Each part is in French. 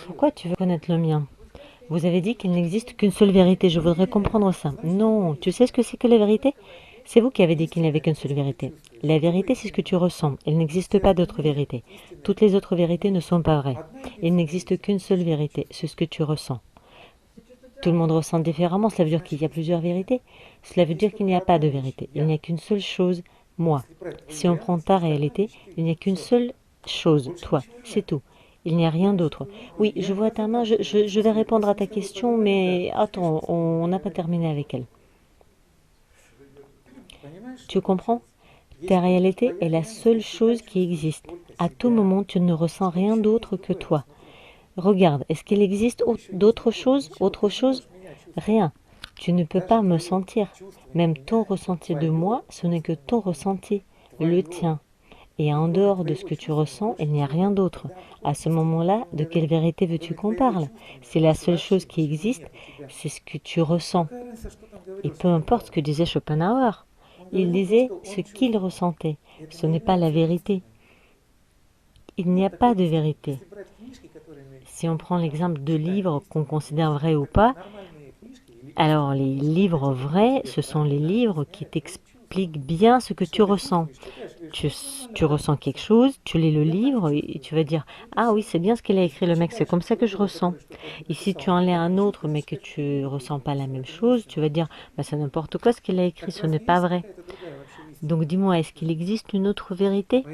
Pourquoi tu veux connaître le mien? Vous avez dit qu'il n'existe qu'une seule vérité, je voudrais comprendre ça. Non, tu sais ce que c'est que la vérité? C'est vous qui avez dit qu'il n'y avait qu'une seule vérité. La vérité, c'est ce que tu ressens. Il n'existe pas d'autre vérité. Toutes les autres vérités ne sont pas vraies. Il n'existe qu'une seule vérité, c'est ce que tu ressens. Tout le monde ressent différemment, cela veut dire qu'il y a plusieurs vérités. Cela veut dire qu'il n'y a pas de vérité. Il n'y a qu'une seule chose, moi. Si on prend ta réalité, il n'y a qu'une seule chose, toi, c'est tout. Il n'y a rien d'autre. Oui, je vois ta main, je vais répondre à ta question, mais attends, on n'a pas terminé avec elle. Tu comprends? Ta réalité est la seule chose qui existe. À tout moment, tu ne ressens rien d'autre que toi. Regarde, est-ce qu'il existe d'autres choses, autre chose? Rien. Tu ne peux pas me sentir. Même ton ressenti de moi, ce n'est que ton ressenti, le tien. Et en dehors de ce que tu ressens, il n'y a rien d'autre. À ce moment-là, de quelle vérité veux-tu qu'on parle? C'est la seule chose qui existe, c'est ce que tu ressens. Et peu importe ce que disait Schopenhauer, il disait ce qu'il ressentait. Ce n'est pas la vérité. Il n'y a pas de vérité. Si on prend l'exemple de livres qu'on considère vrais ou pas, alors les livres vrais, ce sont les livres qui t'expliquent bien ce que tu ressens. Tu ressens quelque chose, tu lis le livre et tu vas dire ah oui, c'est bien ce qu'il a écrit le mec, c'est comme ça que je ressens. Et si tu en lis un autre mais que tu ressens pas la même chose, tu vas dire bah, c'est n'importe quoi ce qu'il a écrit, ce n'est pas vrai. Donc dis-moi, est-ce qu'il existe une autre vérité?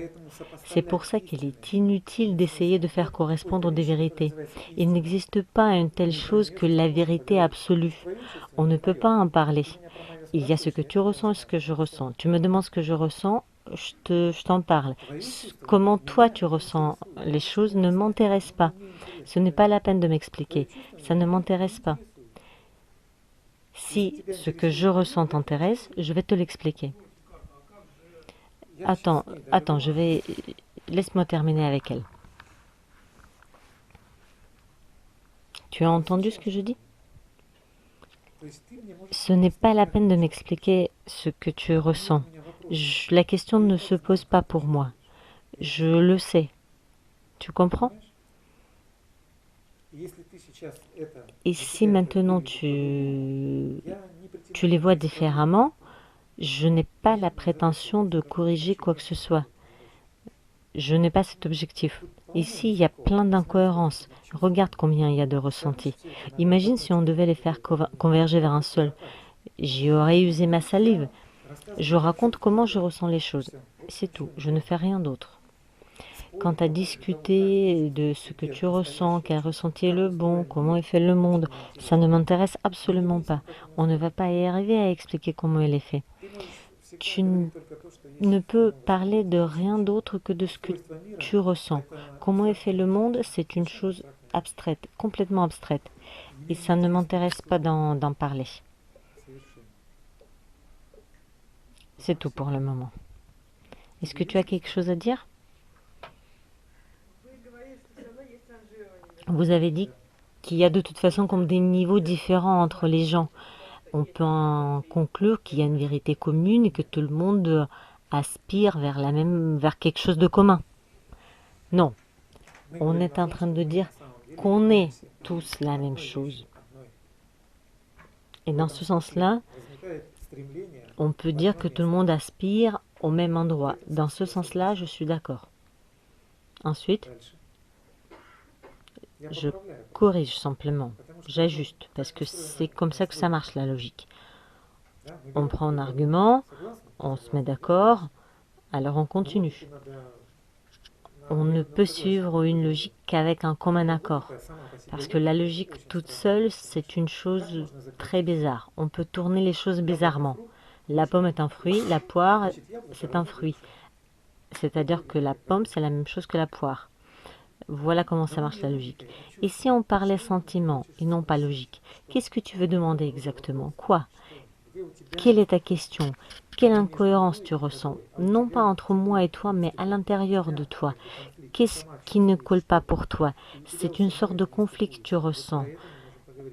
C'est pour ça qu'il est inutile d'essayer de faire correspondre des vérités. Il n'existe pas une telle chose que la vérité absolue. On ne peut pas en parler. Il y a ce que tu ressens et ce que je ressens. Tu me demandes ce que je ressens, je t'en parle. Comment toi tu ressens les choses ne m'intéresse pas. Ce n'est pas la peine de m'expliquer. Ça ne m'intéresse pas. Si ce que je ressens t'intéresse, je vais te l'expliquer. Attends, laisse-moi terminer avec elle. Tu as entendu ce que je dis? Ce n'est pas la peine de m'expliquer ce que tu ressens. La question ne se pose pas pour moi. Je le sais. Tu comprends? Et si maintenant tu les vois différemment, je n'ai pas la prétention de corriger quoi que ce soit. Je n'ai pas cet objectif. Ici, il y a plein d'incohérences. Regarde combien il y a de ressentis. Imagine si on devait les faire converger vers un seul. J'y aurais usé ma salive. Je raconte comment je ressens les choses. C'est tout. Je ne fais rien d'autre. Quant à discuter de ce que tu ressens, quel ressenti est le bon, comment est fait le monde, ça ne m'intéresse absolument pas. On ne va pas y arriver à expliquer comment il est fait. Tu ne peux parler de rien d'autre que de ce que tu ressens. Comment est fait le monde, c'est une chose abstraite, complètement abstraite. Et ça ne m'intéresse pas d'en parler. C'est tout pour le moment. Est-ce que tu as quelque chose à dire? Vous avez dit qu'il y a de toute façon comme des niveaux différents entre les gens. On peut en conclure qu'il y a une vérité commune et que tout le monde aspire vers quelque chose de commun. Non, on est en train de dire qu'on est tous la même chose. Et dans ce sens-là, on peut dire que tout le monde aspire au même endroit. Dans ce sens-là, je suis d'accord. Ensuite, je corrige simplement, j'ajuste, parce que c'est comme ça que ça marche la logique. On prend un argument, on se met d'accord, alors on continue. On ne peut suivre une logique qu'avec un commun accord. Parce que la logique toute seule, c'est une chose très bizarre. On peut tourner les choses bizarrement. La pomme est un fruit, la poire, c'est un fruit. C'est-à-dire que la pomme, c'est la même chose que la poire. Voilà comment ça marche la logique. Et si on parlait sentiment et non pas logique, qu'est-ce que tu veux demander exactement? Quoi? Quelle est ta question? Quelle incohérence tu ressens? Non pas entre moi et toi, mais à l'intérieur de toi. Qu'est-ce qui ne colle pas pour toi? C'est une sorte de conflit que tu ressens.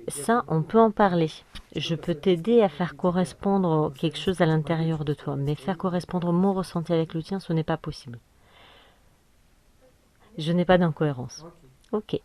Ça, on peut en parler. Je peux t'aider à faire correspondre quelque chose à l'intérieur de toi, mais faire correspondre mon ressenti avec le tien, ce n'est pas possible. Je n'ai pas d'incohérence. Ok.